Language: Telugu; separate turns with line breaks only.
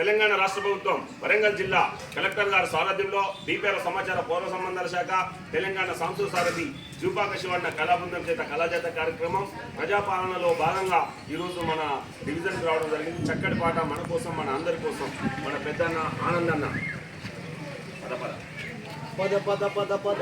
తెలంగాణ రాష్ట్ర ప్రభుత్వం వరంగల్ జిల్లా కలెక్టర్ గారి సారథ్యంలో డిపిఆర్ సమాచార పౌర సంబంధాల శాఖ తెలంగాణ సాంస్కృతిక సారథి జూపాక శివన్న కళాబృందం చేత కళాజాత కార్యక్రమం ప్రజాపాలనలో భాగంగా ఈరోజు మన డివిజన్కి రావడం జరిగింది. చక్కటి పాట మన కోసం, మన అందరి కోసం, మన పెద్దన్న ఆనందన్న పద పద పద పద పద పద